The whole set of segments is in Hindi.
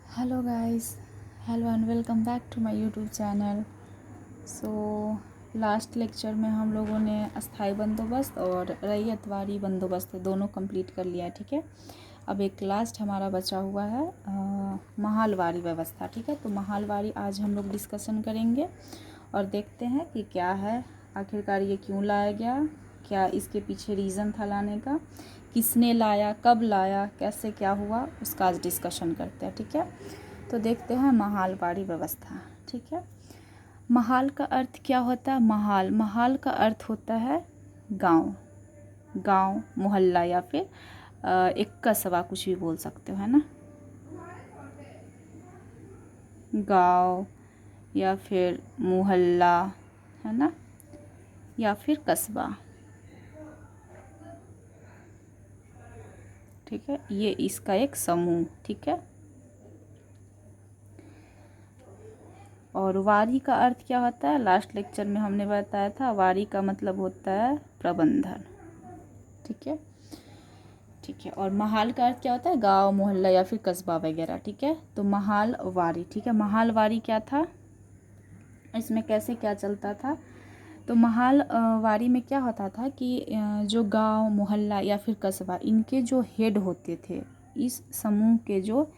Hello guys, hello and welcome back to my YouTube channel. So last lecture में हम लोगों ने अस्थाई बंदोबस्त और रैयतवारी बंदोबस्त दोनों कंप्लीट कर लिया है। ठीक है, अब एक लास्ट हमारा बचा हुआ है महालवारी व्यवस्था। ठीक है, तो महालवारी आज हम लोग डिस्कशन करेंगे और देखते हैं कि क्या है, आखिरकार ये क्यों लाया गया, क्या इसके पीछे रीज़न था लाने का, किसने लाया, कब लाया, कैसे क्या हुआ, उसका आज डिस्कशन करते हैं। ठीक है, तो देखते हैं महालवारी व्यवस्था। ठीक है, महाल का अर्थ क्या होता है? महाल का अर्थ होता है गांव, मोहल्ला या फिर एक कस्बा, कुछ भी बोल सकते हो, है ना। गांव या फिर मोहल्ला, है ना, या फिर कस्बा। ठीक है, ये इसका एक समूह। ठीक है, और वारी का अर्थ क्या होता है? लास्ट लेक्चर में हमने बताया था, वारी का मतलब होता है प्रबंधन। ठीक है, ठीक है, और महाल का अर्थ क्या होता है? गांव, मोहल्ला या फिर कस्बा वगैरह। ठीक है, तो महाल वारी। ठीक है, महाल वारी क्या था, इसमें कैसे क्या चलता था? तो महाल वारी में क्या होता था कि जो गांव, मोहल्ला या फिर कस्बा, इनके जो हेड होते थे, इस समूह के जो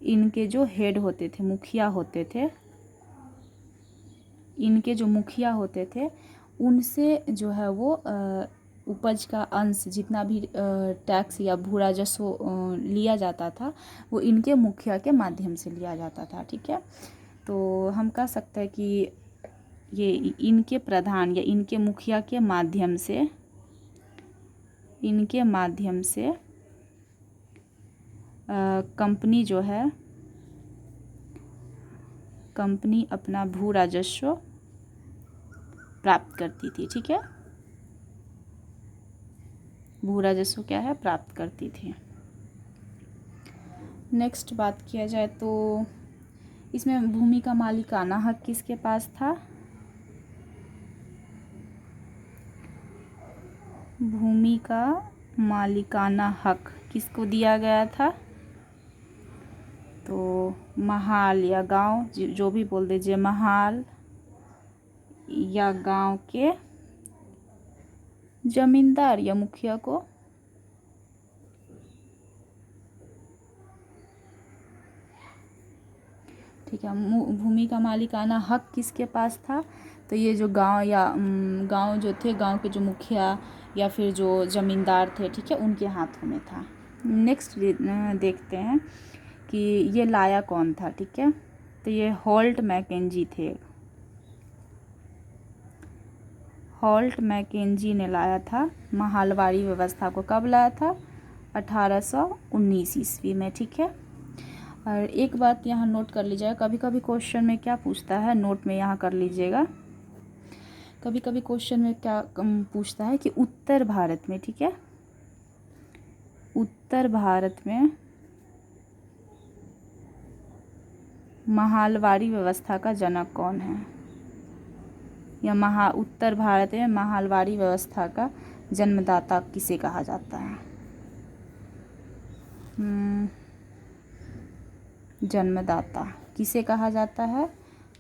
इनके जो हेड होते थे, मुखिया होते थे, इनके जो मुखिया होते थे, उनसे जो है वो उपज का अंश, जितना भी टैक्स या भू राजस्व लिया जाता था, वो इनके मुखिया के माध्यम से लिया जाता था। ठीक है, तो हम कह सकते हैं कि ये इनके प्रधान या इनके मुखिया के माध्यम से, कंपनी जो है, कंपनी अपना भू राजस्व प्राप्त करती थी। ठीक है, भू राजस्व क्या है, प्राप्त करती थी। नेक्स्ट बात किया जाए तो इसमें भूमि का मालिकाना हक किसके पास था? भूमि का मालिकाना हक किसको दिया गया था? तो महाल या गांव, जो भी बोल दीजिए, महाल या गांव के जमींदार या मुखिया को ठीक है, भूमि का मालिकाना हक किसके पास था? तो ये जो गांव या गांव जो थे, गांव के जो मुखिया या फिर जो ज़मींदार थे, ठीक है, उनके हाथों में था। नेक्स्ट देखते हैं कि ये लाया कौन था। ठीक है, तो ये होल्ट मैकेंजी थे। होल्ट मैकेंजी ने लाया था महालवारी व्यवस्था को। कब लाया था? 1819 ईस्वी में। ठीक है, और एक बात यहाँ नोट कर लीजिएगा, कभी कभी क्वेश्चन में क्या पूछता है, नोट में यहाँ कर लीजिएगा, कभी कभी क्वेश्चन में क्या पूछता है कि उत्तर भारत में, ठीक है, उत्तर भारत में महालवारी व्यवस्था का जनक कौन है, या उत्तर भारत में महालवारी व्यवस्था का जन्मदाता किसे कहा जाता है? जन्मदाता किसे कहा जाता है?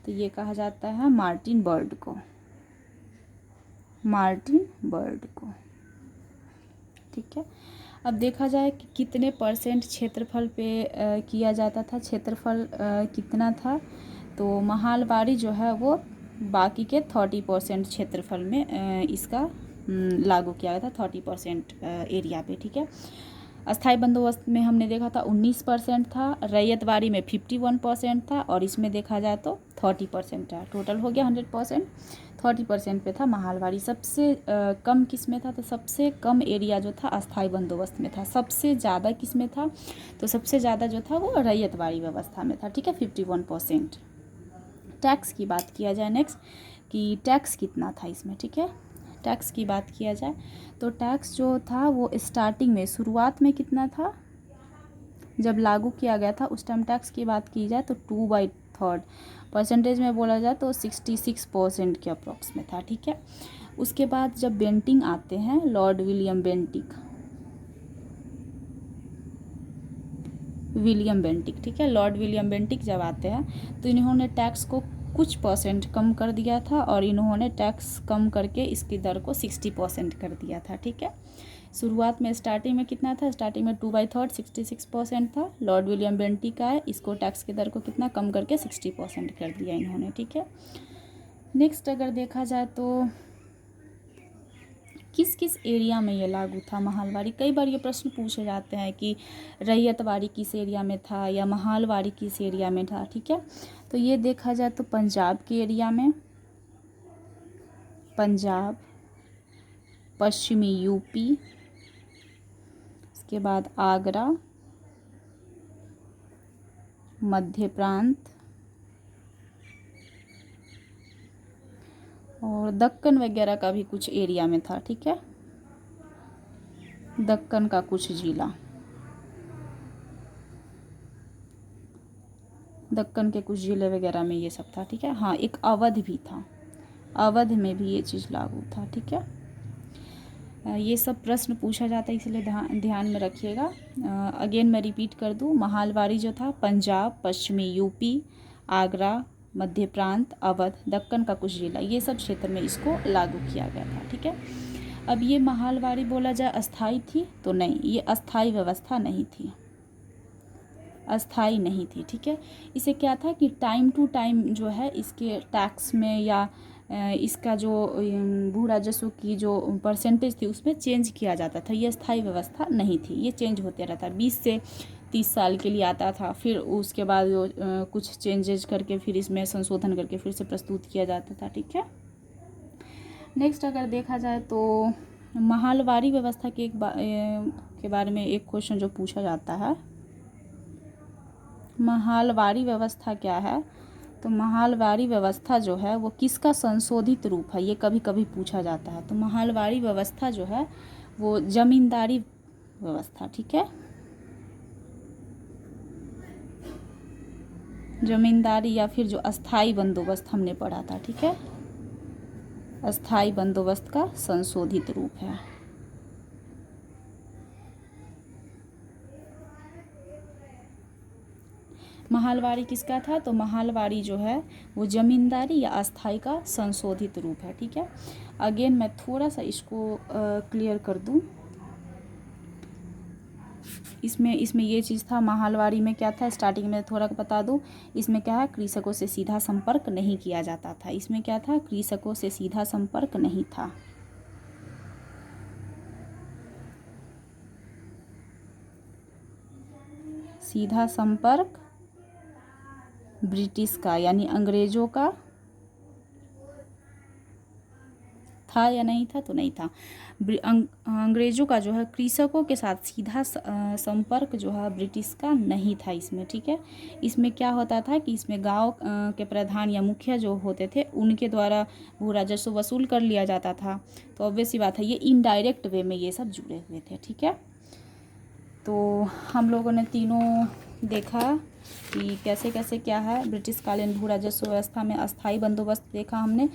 तो ये कहा जाता है मार्टिन बर्ड को, मार्टिन बर्ड को। ठीक है, अब देखा जाए कि कितने परसेंट क्षेत्रफल पे किया जाता था, क्षेत्रफल कितना था? तो महालवारी जो है वो बाकी के 30% क्षेत्रफल में इसका लागू किया गया था, 30% एरिया पे। ठीक है, अस्थाई बंदोबस्त में हमने देखा था 19% था, रैयतवारी में 51% था, और इसमें देखा जाए तो 30% था। टोटल हो गया 100%, 30% पे था महालवारी। सबसे कम किस में था? तो सबसे कम एरिया जो था अस्थाई बंदोबस्त में था। सबसे ज़्यादा किस में था? तो सबसे ज़्यादा जो था वो रैयतवारी व्यवस्था में था। ठीक है, 51%। टैक्स की बात किया जाए नेक्स्ट, कि टैक्स कितना था इसमें। ठीक है, टैक्स की बात किया जाए तो टैक्स जो था वो स्टार्टिंग में, शुरुआत में कितना था, जब लागू किया गया था उस टाइम टैक्स की बात की जाए तो 2/3 परसेंटेज में बोला जाए तो 66% के अप्रॉक्स में था। ठीक है, उसके बाद जब बेंटिंग आते हैं, Lord William Bentinck, William Bentinck, ठीक है। लॉर्ड विलियम बेंटिक जब आते हैं तो इन्होंने टैक्स को कुछ परसेंट कम कर दिया था और इन्होंने टैक्स कम करके इसकी दर को 60% कर दिया था, ठीक है। शुरुआत में स्टार्टिंग में कितना था, स्टार्टिंग में 2/3 66% था। लॉर्ड विलियम बेंटिक आए, इसको टैक्स की दर को कितना कम करके 60% कर दिया इन्होंने, ठीक है। नेक्स्ट अगर देखा जाए तो किस किस एरिया में ये लागू था महालवारी। कई बार ये प्रश्न पूछे जाते हैं कि रैयतवाड़ी किस एरिया में था या महालवारी किस एरिया में था, ठीक है। तो ये देखा जाए तो पंजाब के एरिया में, पंजाब, पश्चिमी यूपी, इसके बाद आगरा, मध्य प्रांत और दक्कन वगैरह का भी कुछ एरिया में था, ठीक है। दक्कन का कुछ जिला, दक्कन के कुछ ज़िले वगैरह में ये सब था, ठीक है। हाँ, एक अवध भी था, अवध में भी ये चीज़ लागू था, ठीक है। ये सब प्रश्न पूछा जाता है, इसलिए ध्यान में रखिएगा। अगेन मैं रिपीट कर दूँ, महालवारी जो था पंजाब, पश्चिमी यूपी, आगरा, मध्य प्रांत, अवध, दक्कन का कुछ जिला, ये सब क्षेत्र में इसको लागू किया गया था, ठीक है। अब ये महालवारी बोला जाए अस्थाई थी तो नहीं, ये अस्थाई व्यवस्था नहीं थी, अस्थाई नहीं थी, ठीक है। इसे क्या था कि टाइम टू टाइम जो है इसके टैक्स में या इसका जो भू राजस्व की जो परसेंटेज थी उसमें चेंज किया जाता था। ये स्थायी व्यवस्था नहीं थी, ये चेंज होते रहता, 20 से 30 साल के लिए आता था, फिर उसके बाद कुछ चेंजेज करके फिर इसमें संशोधन करके फिर से प्रस्तुत किया जाता था, ठीक है। नेक्स्ट अगर देखा जाए तो महालवारी व्यवस्था के के बारे में एक क्वेश्चन जो पूछा जाता है, महालवारी व्यवस्था क्या है, तो महालवारी व्यवस्था जो है वो किसका संशोधित रूप है, ये कभी कभी पूछा जाता है। तो महालवारी व्यवस्था जो है वो जमींदारी व्यवस्था, ठीक है, जमींदारी या फिर जो अस्थाई बंदोबस्त हमने पढ़ा था, ठीक है, अस्थाई बंदोबस्त का संशोधित रूप है। महालवारी किसका था, तो महालवारी जो है वो जमींदारी या अस्थाई का संशोधित रूप है, ठीक है। अगेन मैं थोड़ा सा इसको क्लियर कर दूं, इसमें ये चीज़ था, महालवारी में क्या था, स्टार्टिंग में थोड़ा बता दूं, इसमें क्या है, कृषकों से सीधा संपर्क नहीं किया जाता था। इसमें क्या था, कृषकों से सीधा संपर्क नहीं था। सीधा संपर्क ब्रिटिश का यानी अंग्रेजों का था या नहीं था, तो नहीं था। अंग्रेजों का जो है कृषकों के साथ सीधा संपर्क जो है ब्रिटिश का नहीं था इसमें, ठीक है। इसमें क्या होता था कि इसमें गांव के प्रधान या मुखिया जो होते थे उनके द्वारा भू राजस्व वसूल कर लिया जाता था। तो ऑब्वियस सी बात है, ये इनडायरेक्ट वे में ये सब जुड़े हुए थे, ठीक है। तो हम लोगों ने तीनों देखा कि कैसे कैसे क्या है ब्रिटिश कालीन भू राजस्व व्यवस्था में अस्थाई बंदोबस्त देखा हमने,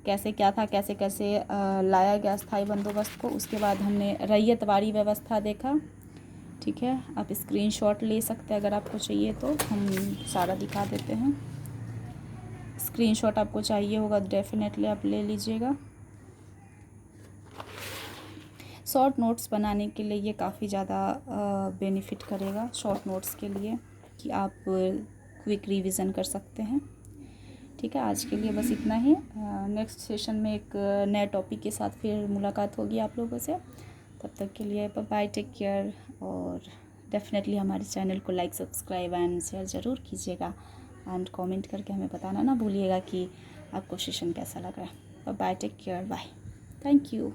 कैसे क्या था, कैसे कैसे लाया गया स्थायी बंदोबस्त को। उसके बाद हमने रैयतवाड़ी व्यवस्था देखा, ठीक है। आप स्क्रीनशॉट ले सकते हैं अगर आपको चाहिए तो, हम सारा दिखा देते हैं। स्क्रीनशॉट आपको चाहिए होगा डेफिनेटली आप ले लीजिएगा। शॉर्ट नोट्स बनाने के लिए ये काफ़ी ज़्यादा बेनिफिट करेगा, शॉर्ट नोट्स के लिए, कि आप क्विक रिवीजन कर सकते हैं, ठीक है। आज के लिए बस इतना ही। नेक्स्ट सेशन में एक नए टॉपिक के साथ फिर मुलाकात होगी आप लोगों से। तब तक के लिए बाय, टेक केयर, और डेफिनेटली हमारे चैनल को लाइक, सब्सक्राइब एंड शेयर ज़रूर कीजिएगा, एंड कमेंट करके हमें बताना ना भूलिएगा कि आपको सेशन कैसा लग रहा है। Bye, take care, bye, thank you.